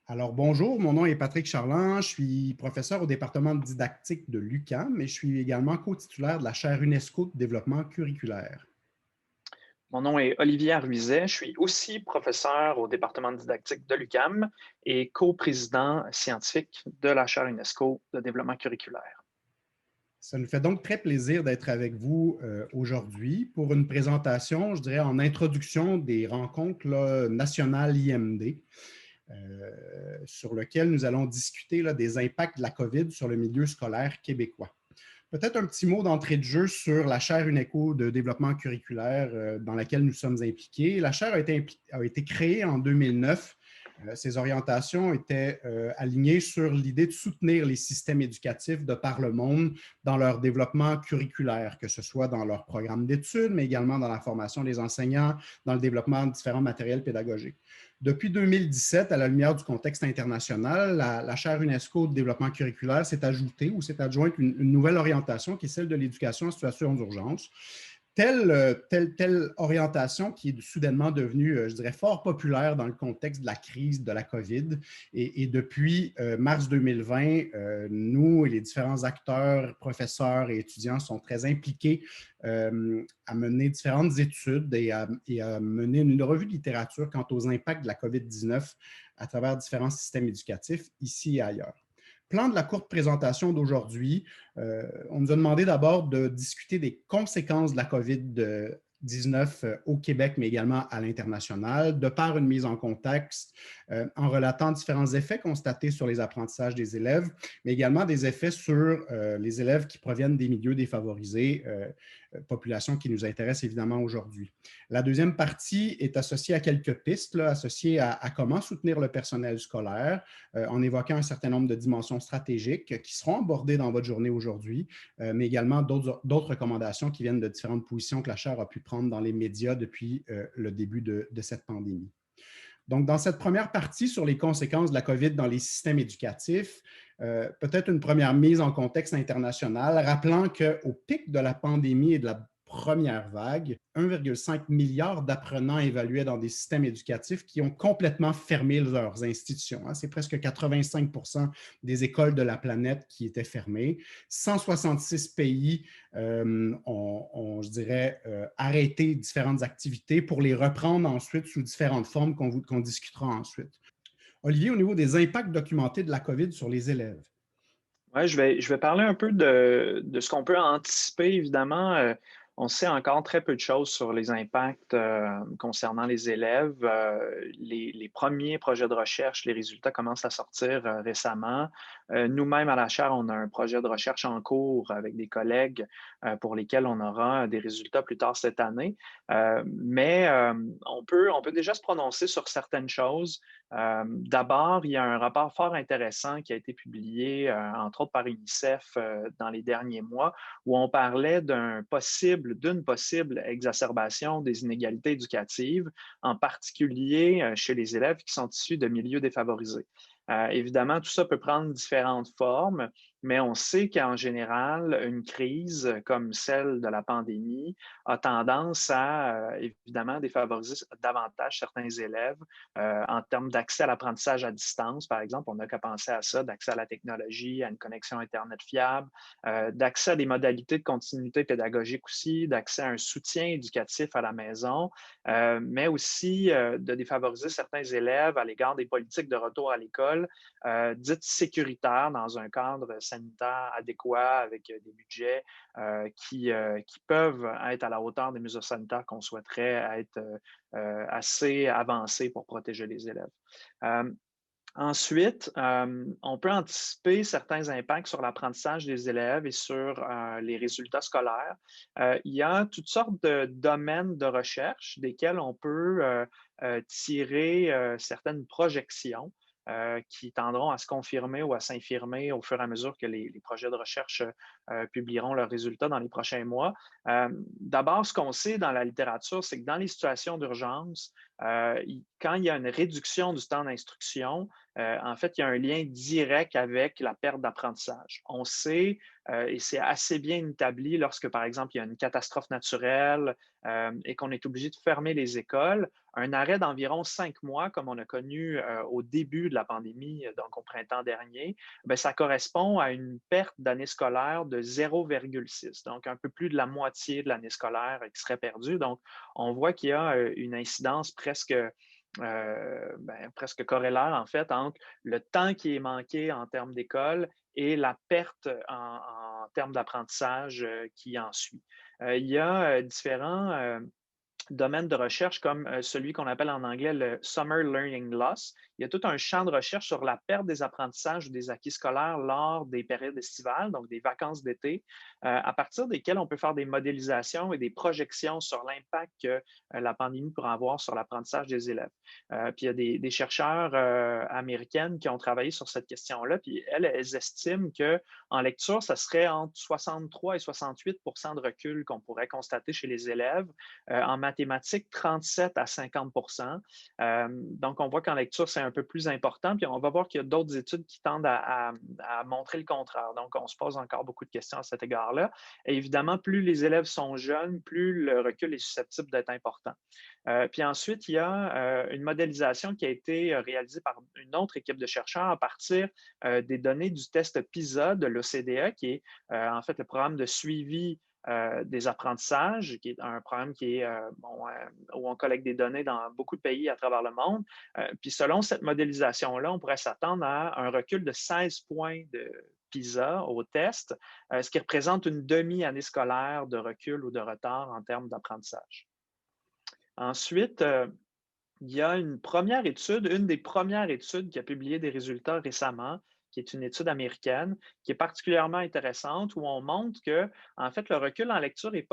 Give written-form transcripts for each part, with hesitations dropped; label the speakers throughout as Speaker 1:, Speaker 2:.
Speaker 1: Alors bonjour, mon nom est Patrick Charland, je suis professeur au département de didactique de l'UQAM et je suis également co-titulaire de la chaire UNESCO de développement curriculaire.
Speaker 2: Mon nom est Olivier Ruizet. Je suis aussi professeur au département de didactique de l'UQAM et co-président scientifique de la chaire UNESCO de développement curriculaire.
Speaker 1: Ça nous fait donc très plaisir d'être avec vous aujourd'hui pour une présentation, je dirais, en introduction des rencontres là, nationales IMD, sur lequel nous allons discuter là, des impacts de la COVID sur le milieu scolaire québécois. Peut-être un petit mot d'entrée de jeu sur la chaire UNESCO de développement curriculaire dans laquelle nous sommes impliqués. La chaire a été créée en 2009. Ses orientations étaient alignées sur l'idée de soutenir les systèmes éducatifs de par le monde dans leur développement curriculaire, que ce soit dans leur programme d'études, mais également dans la formation des enseignants, dans le développement de différents matériels pédagogiques. Depuis 2017, à la lumière du contexte international, la chaire UNESCO de développement curriculaire s'est ajoutée ou s'est adjointe une nouvelle orientation qui est celle de l'éducation en situation d'urgence. Telle orientation qui est soudainement devenue, je dirais, fort populaire dans le contexte de la crise de la COVID. Et depuis mars 2020, nous et les différents acteurs, professeurs et étudiants sont très impliqués à mener différentes études et à mener une revue de littérature quant aux impacts de la COVID-19 à travers différents systèmes éducatifs ici et ailleurs. Plan de la courte présentation d'aujourd'hui, on nous a demandé d'abord de discuter des conséquences de la COVID-19 au Québec, mais également à l'international, de par une mise en contexte en relatant différents effets constatés sur les apprentissages des élèves, mais également des effets sur les élèves qui proviennent des milieux défavorisés, population qui nous intéresse évidemment aujourd'hui. La deuxième partie est associée à quelques pistes, là, associées à comment soutenir le personnel scolaire, en évoquant un certain nombre de dimensions stratégiques qui seront abordées dans votre journée aujourd'hui, mais également d'autres recommandations qui viennent de différentes positions que la chaire a pu prendre dans les médias depuis le début de cette pandémie. Donc, dans cette première partie sur les conséquences de la COVID dans les systèmes éducatifs, peut-être une première mise en contexte international, rappelant qu'au pic de la pandémie et de la première vague, 1,5 milliard d'apprenants évalués dans des systèmes éducatifs qui ont complètement fermé leurs institutions. C'est presque 85 des écoles de la planète qui étaient fermées. 166 pays ont, je dirais, arrêté différentes activités pour les reprendre ensuite sous différentes formes qu'on discutera ensuite. Olivier, au niveau des impacts documentés de la COVID sur les élèves.
Speaker 2: Ouais, je vais parler un peu de ce qu'on peut anticiper, évidemment. On sait encore très peu de choses sur les impacts concernant les élèves. Les premiers projets de recherche, les résultats commencent à sortir récemment. Nous-mêmes, à la chaire, on a un projet de recherche en cours avec des collègues pour lesquels on aura des résultats plus tard cette année. Mais on peut déjà se prononcer sur certaines choses. D'abord, il y a un rapport fort intéressant qui a été publié, entre autres par UNICEF, dans les derniers mois, où on parlait d'une possible exacerbation des inégalités éducatives, en particulier chez les élèves qui sont issus de milieux défavorisés. Évidemment, tout ça peut prendre différentes formes, mais on sait qu'en général, une crise comme celle de la pandémie a tendance à, évidemment, défavoriser davantage certains élèves en termes d'accès à l'apprentissage à distance, par exemple. On n'a qu'à penser à ça, d'accès à la technologie, à une connexion Internet fiable, d'accès à des modalités de continuité pédagogique aussi, d'accès à un soutien éducatif à la maison, mais aussi de défavoriser certains élèves à l'égard des politiques de retour à l'école, dites sécuritaires dans un cadre sanitaire adéquat avec des budgets qui peuvent être à la hauteur des mesures sanitaires qu'on souhaiterait être assez avancées pour protéger les élèves. Euh, Ensuite, on peut anticiper certains impacts sur l'apprentissage des élèves et sur les résultats scolaires. Il y a toutes sortes de domaines de recherche desquels on peut tirer certaines projections qui tendront à se confirmer ou à s'infirmer au fur et à mesure que les projets de recherche publieront leurs résultats dans les prochains mois. D'abord, ce qu'on sait dans la littérature, c'est que dans les situations d'urgence, Quand il y a une réduction du temps d'instruction, en fait, il y a un lien direct avec la perte d'apprentissage. On sait, et c'est assez bien établi lorsque, par exemple, il y a une catastrophe naturelle et qu'on est obligé de fermer les écoles, un arrêt d'environ 5 mois, comme on a connu au début de la pandémie, donc au printemps dernier, bien, ça correspond à une perte d'année scolaire de 0,6, donc un peu plus de la moitié de l'année scolaire qui serait perdue. Donc, on voit qu'il y a une incidence presque corrélaire, en fait, entre le temps qui est manqué en termes d'école et la perte en termes d'apprentissage qui en suit. Il y a différents domaines de recherche comme celui qu'on appelle en anglais le Summer Learning Loss. Il y a tout un champ de recherche sur la perte des apprentissages ou des acquis scolaires lors des périodes estivales, donc des vacances d'été, à partir desquelles on peut faire des modélisations et des projections sur l'impact que la pandémie pourra avoir sur l'apprentissage des élèves. Puis il y a des chercheurs américaines qui ont travaillé sur cette question-là, puis elles estiment qu'en lecture, ça serait entre 63 et 68 de recul qu'on pourrait constater chez les élèves. En mathématiques, 37 à 50 donc, on voit qu'en lecture, c'est un peu plus important. Puis, on va voir qu'il y a d'autres études qui tendent à montrer le contraire. Donc, on se pose encore beaucoup de questions à cet égard-là. Et évidemment, plus les élèves sont jeunes, plus le recul est susceptible d'être important. Puis ensuite, il y a une modélisation qui a été réalisée par une autre équipe de chercheurs à partir des données du test PISA de l'OCDE, qui est en fait le programme de suivi des apprentissages, qui est un programme qui est où on collecte des données dans beaucoup de pays à travers le monde. Puis selon cette modélisation-là, on pourrait s'attendre à un recul de 16 points de PISA au test, ce qui représente une demi-année scolaire de recul ou de retard en termes d'apprentissage. Ensuite, il y a une des premières études qui a publié des résultats récemment, qui est une étude américaine, qui est particulièrement intéressante, où on montre que, en fait, le recul en lecture n'est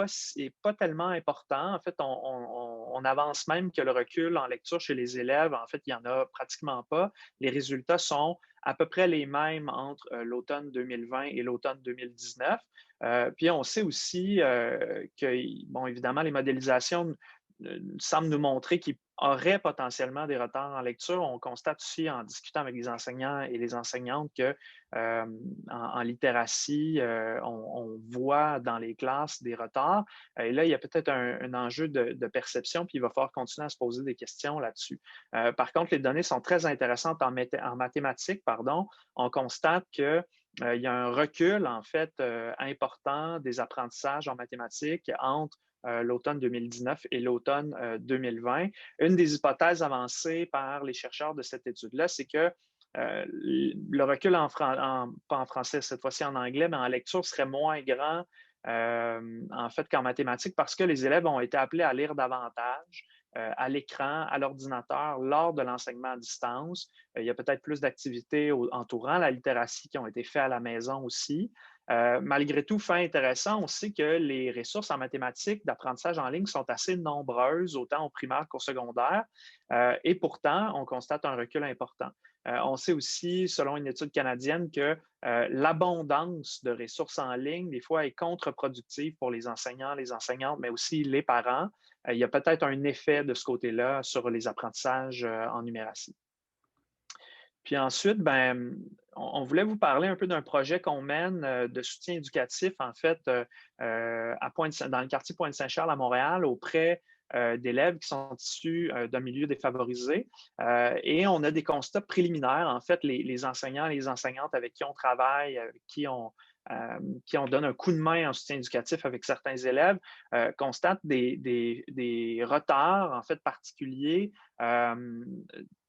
Speaker 2: pas tellement important. En fait, on avance même que le recul en lecture chez les élèves, en fait, il n'y en a pratiquement pas. Les résultats sont à peu près les mêmes entre l'automne 2020 et l'automne 2019. Puis on sait aussi que, bon, évidemment, les modélisations semble nous montrer qu'il aurait potentiellement des retards en lecture. On constate aussi en discutant avec les enseignants et les enseignantes que en littératie, on voit dans les classes des retards. Et là, il y a peut-être un enjeu de perception, puis il va falloir continuer à se poser des questions là-dessus. Par contre, les données sont très intéressantes en mathématiques, pardon. On constate que il y a un recul, en fait, important des apprentissages en mathématiques entre l'automne 2019 et l'automne 2020. Une des hypothèses avancées par les chercheurs de cette étude-là, c'est que le recul pas en français, cette fois-ci en anglais, mais en lecture serait moins grand en fait qu'en mathématiques parce que les élèves ont été appelés à lire davantage à l'écran, à l'ordinateur, lors de l'enseignement à distance. Il y a peut-être plus d'activités entourant la littératie qui ont été faites à la maison aussi. Malgré tout, fait intéressant, on sait que les ressources en mathématiques d'apprentissage en ligne sont assez nombreuses, autant au primaire qu'au secondaire, et pourtant, on constate un recul important. On sait aussi, selon une étude canadienne, que l'abondance de ressources en ligne, des fois, est contre-productive pour les enseignants, les enseignantes, mais aussi les parents. Il y a peut-être un effet de ce côté-là sur les apprentissages en numératie. Puis ensuite, ben, on voulait vous parler un peu d'un projet qu'on mène de soutien éducatif, en fait, dans le quartier Pointe-Saint-Charles à Montréal, auprès d'élèves qui sont issus d'un milieu défavorisé. Et on a des constats préliminaires. En fait, les enseignants et les enseignantes avec qui on travaille, avec qui on donne un coup de main en soutien éducatif avec certains élèves, constatent des retards, en fait, particuliers.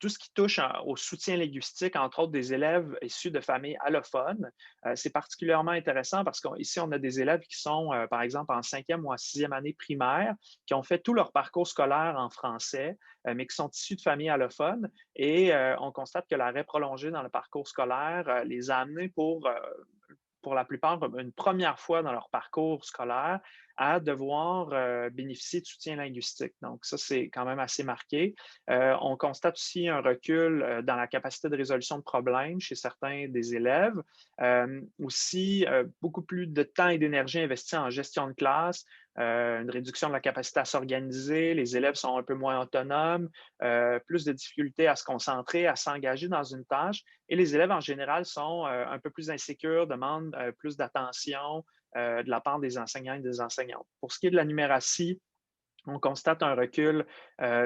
Speaker 2: Tout ce qui touche au soutien linguistique, entre autres des élèves issus de familles allophones, c'est particulièrement intéressant parce qu'ici, on a des élèves qui sont, par exemple, en 5e ou en 6e année primaire, qui ont fait tout leur parcours scolaire en français, mais qui sont issus de familles allophones. Et on constate que l'arrêt prolongé dans le parcours scolaire les a amenés pour la plupart, une première fois dans leur parcours scolaire, à devoir bénéficier de soutien linguistique. Donc, ça, c'est quand même assez marqué. On constate aussi un recul dans la capacité de résolution de problèmes chez certains des élèves. Aussi, beaucoup plus de temps et d'énergie investis en gestion de classe, une réduction de la capacité à s'organiser, les élèves sont un peu moins autonomes, plus de difficultés à se concentrer, à s'engager dans une tâche. Et les élèves, en général, sont un peu plus insécures, demandent plus d'attention de la part des enseignants et des enseignantes. Pour ce qui est de la numératie, on constate un recul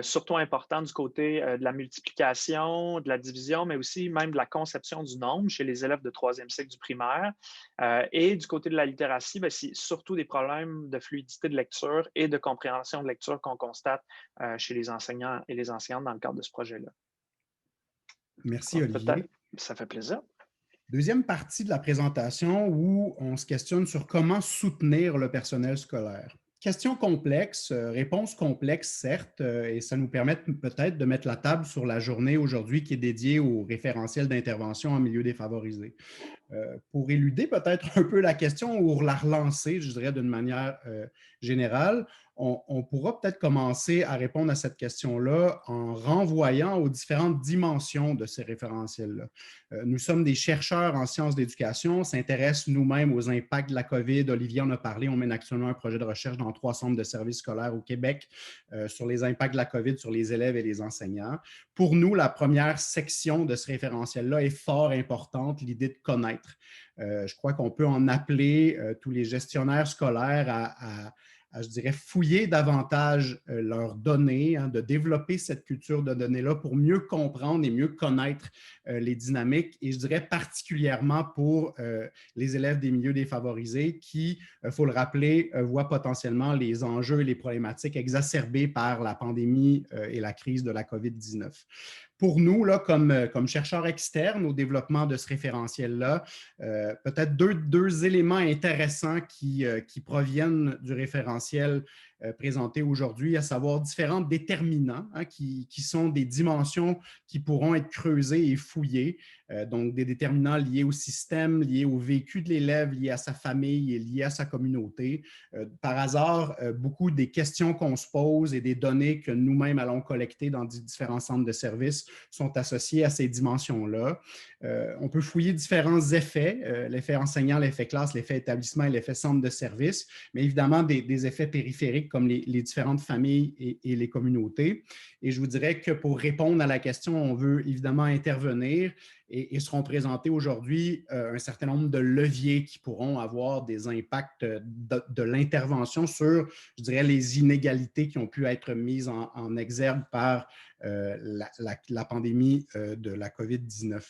Speaker 2: surtout important du côté de la multiplication, de la division, mais aussi même de la conception du nombre chez les élèves de troisième cycle du primaire. Et du côté de la littératie, ben, c'est surtout des problèmes de fluidité de lecture et de compréhension de lecture qu'on constate chez les enseignants et les enseignantes dans le cadre de ce projet-là.
Speaker 1: Merci,
Speaker 2: Donc,
Speaker 1: Olivier.
Speaker 2: peut-être, ça fait plaisir.
Speaker 1: Deuxième partie de la présentation où on se questionne sur comment soutenir le personnel scolaire. Question complexe, réponse complexe, certes, et ça nous permet peut-être de mettre la table sur la journée aujourd'hui qui est dédiée au référentiel d'intervention en milieu défavorisé. Pour éluder peut-être un peu la question ou la relancer, je dirais d'une manière générale, on pourra peut-être commencer à répondre à cette question-là en renvoyant aux différentes dimensions de ces référentiels-là. Nous sommes des chercheurs en sciences d'éducation, s'intéressent nous-mêmes aux impacts de la COVID. Olivier en a parlé, on mène actuellement un projet de recherche dans 3 centres de services scolaires au Québec sur les impacts de la COVID sur les élèves et les enseignants. Pour nous, la première section de ce référentiel-là est fort importante, l'idée de connaître. Je crois qu'on peut en appeler tous les gestionnaires scolaires à je dirais, fouiller davantage leurs données, hein, de développer cette culture de données-là pour mieux comprendre et mieux connaître les dynamiques. Et je dirais particulièrement pour les élèves des milieux défavorisés qui, il faut le rappeler, voient potentiellement les enjeux et les problématiques exacerbés par la pandémie et la crise de la COVID-19. Pour nous, là, comme chercheurs externes au développement de ce référentiel-là, peut-être deux éléments intéressants qui proviennent du référentiel présenté aujourd'hui, à savoir différents déterminants hein, qui sont des dimensions qui pourront être creusées et fouillées. Donc, des déterminants liés au système, liés au vécu de l'élève, liés à sa famille et liés à sa communauté. Par hasard, beaucoup des questions qu'on se pose et des données que nous-mêmes allons collecter dans différents centres de services sont associées à ces dimensions-là. On peut fouiller différents effets, l'effet enseignant, l'effet classe, l'effet établissement et l'effet centre de service, mais évidemment des effets périphériques comme les différentes familles et les communautés. Et je vous dirais que pour répondre à la question, on veut évidemment intervenir et seront présentés aujourd'hui un certain nombre de leviers qui pourront avoir des impacts de l'intervention sur, je dirais, les inégalités qui ont pu être mises en exergue par la pandémie de la COVID-19.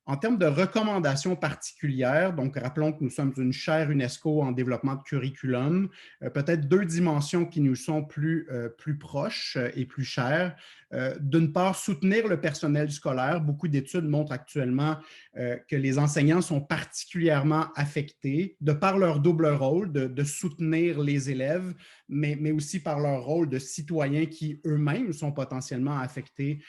Speaker 1: En termes de recommandations particulières, donc rappelons que nous sommes une chaire UNESCO en développement de curriculum, peut-être 2 dimensions qui nous sont plus proches et plus chères. D'une part, soutenir le personnel scolaire. Beaucoup d'études montrent actuellement que les enseignants sont particulièrement affectés de par leur double rôle de soutenir les élèves, mais aussi par leur rôle de citoyens qui eux-mêmes sont potentiellement affectés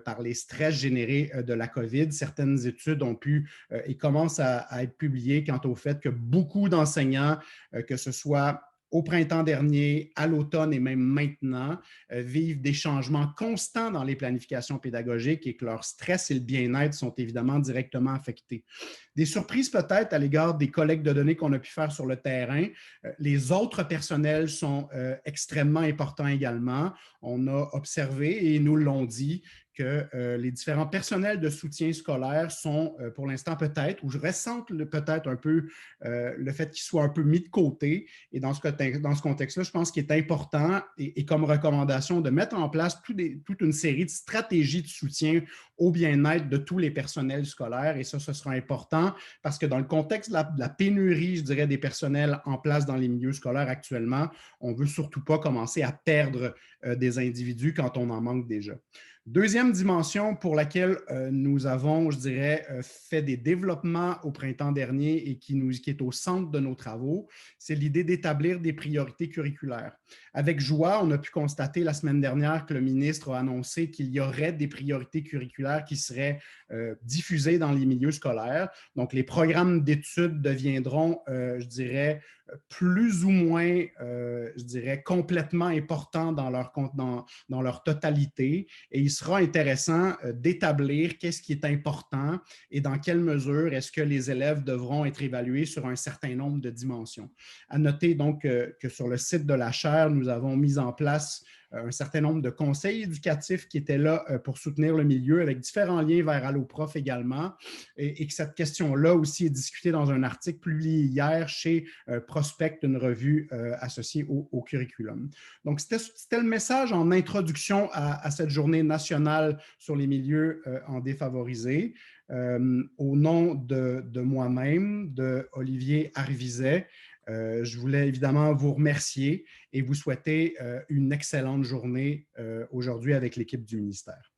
Speaker 1: par les stress générés de la COVID. Certaines études ont pu et commencent à être publiées quant au fait que beaucoup d'enseignants, que ce soit au printemps dernier, à l'automne et même maintenant, vivent des changements constants dans les planifications pédagogiques et que leur stress et le bien-être sont évidemment directement affectés. Des surprises peut-être à l'égard des collectes de données qu'on a pu faire sur le terrain. Les autres personnels sont extrêmement importants également. On a observé et nous l'ont dit que les différents personnels de soutien scolaire sont pour l'instant peut-être, ou je ressente peut-être un peu le fait qu'ils soient un peu mis de côté. Et dans ce contexte-là, je pense qu'il est important et comme recommandation de mettre en place toute une série de stratégies de soutien au bien-être de tous les personnels scolaires. Et ça, ce sera important parce que dans le contexte de la pénurie, je dirais, des personnels en place dans les milieux scolaires actuellement, on ne veut surtout pas commencer à perdre des individus quand on en manque déjà. Deuxième dimension pour laquelle nous avons, je dirais, fait des développements au printemps dernier et qui est au centre de nos travaux, c'est l'idée d'établir des priorités curriculaires. Avec joie, on a pu constater la semaine dernière que le ministre a annoncé qu'il y aurait des priorités curriculaires qui seraient diffusées dans les milieux scolaires. Donc, les programmes d'études deviendront, je dirais, plus ou moins, je dirais, complètement importants dans leur totalité. Et il sera intéressant d'établir qu'est-ce qui est important et dans quelle mesure est-ce que les élèves devront être évalués sur un certain nombre de dimensions. À noter donc que sur le site de la chaire, nous avons mis en place un certain nombre de conseils éducatifs qui étaient là pour soutenir le milieu, avec différents liens vers Alloprof également, et que cette question-là aussi est discutée dans un article publié hier chez Prospect, une revue associée au curriculum. Donc, c'était le message en introduction à cette journée nationale sur les milieux en défavorisés. Au nom de moi-même, de Olivier Harvizet, je voulais évidemment vous remercier et vous souhaiter une excellente journée aujourd'hui avec l'équipe du ministère.